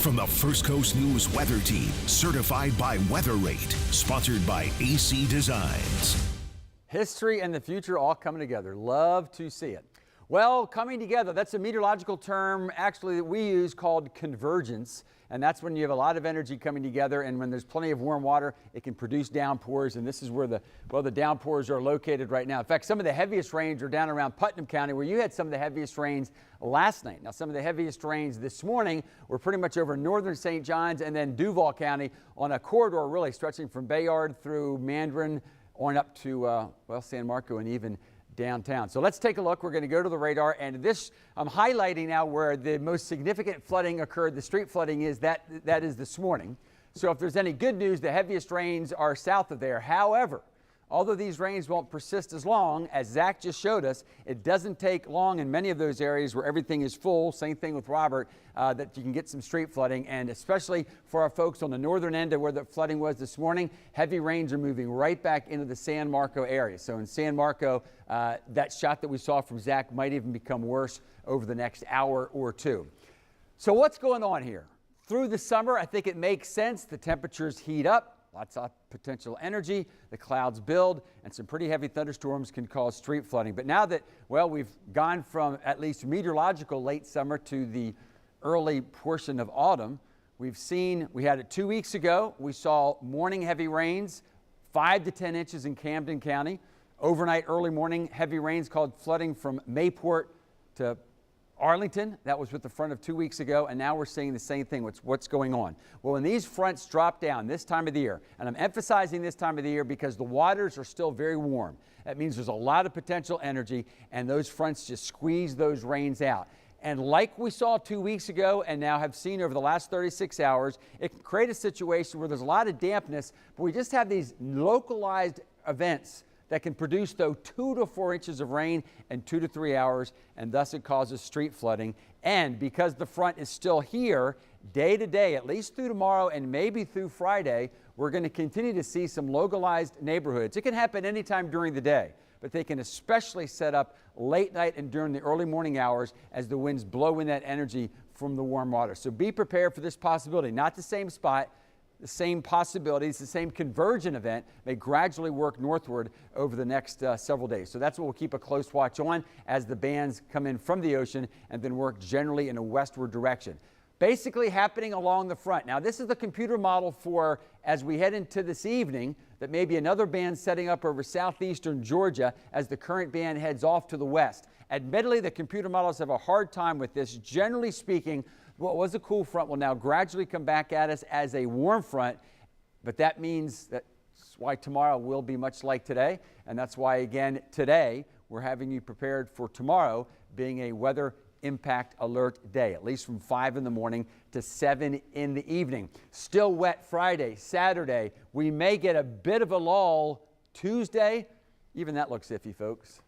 From the First Coast News Weather Team, certified by Weather Rate, sponsored by AC Designs. History and the future all coming together. Love to see it. Well, coming together, that's a meteorological term actually that we use called convergence. And that's when you have a lot of energy coming together, and when there's plenty of warm water, it can produce downpours. And this is where the downpours are located right now. In fact, some of the heaviest rains are down around Putnam County, where you had some of the heaviest rains last night. Now, some of the heaviest rains this morning were pretty much over northern St. Johns and then Duval County on a corridor really stretching from Bayard through Mandarin on up to, San Marco and even downtown. So let's take a look. We're going to go to the radar, and this I'm highlighting now where the most significant flooding occurred. The street flooding is that is this morning. So if there's any good news, the heaviest rains are south of there. However, although these rains won't persist as long, as Zach just showed us, it doesn't take long in many of those areas where everything is full. Same thing with Robert, that you can get some street flooding. And especially for our folks on the northern end of where the flooding was this morning, heavy rains are moving right back into the San Marco area. So in San Marco, that shot that we saw from Zach might even become worse over the next hour or two. So what's going on here? Through the summer, I think it makes sense. The temperatures heat up. Lots of potential energy, the clouds build, and some pretty heavy thunderstorms can cause street flooding. But now that, we've gone from at least meteorological late summer to the early portion of autumn, we had it 2 weeks ago. We saw morning heavy rains, 5 to 10 inches in Camden County. Overnight, early morning heavy rains called flooding from Mayport to Arlington. That was with the front of 2 weeks ago, and now we're seeing the same thing. What's going on? Well, when these fronts drop down this time of the year, and I'm emphasizing this time of the year because the waters are still very warm. That means there's a lot of potential energy, and those fronts just squeeze those rains out. And like we saw 2 weeks ago and now have seen over the last 36 hours, it can create a situation where there's a lot of dampness, but we just have these localized events that can produce, 2 to 4 inches of rain in 2 to 3 hours, and thus it causes street flooding. And because the front is still here, day to day, at least through tomorrow and maybe through Friday, we're going to continue to see some localized neighborhoods. It can happen anytime during the day, but they can especially set up late night and during the early morning hours as the winds blow in that energy from the warm water. So be prepared for this possibility. Not the same spot, the same possibilities, the same convergent event may gradually work northward over the next several days. So that's what we'll keep a close watch on as the bands come in from the ocean and then work generally in a westward direction. Basically happening along the front. Now, this is the computer model for as we head into this evening, that maybe another band setting up over southeastern Georgia as the current band heads off to the west. Admittedly, the computer models have a hard time with this. Generally speaking, what was a cool front will now gradually come back at us as a warm front, but that means that's why tomorrow will be much like today, and that's why, again, today we're having you prepared for tomorrow being a weather impact alert day, at least from 5 in the morning to 7 in the evening. Still wet Friday, Saturday. We may get a bit of a lull Tuesday. Even that looks iffy, folks.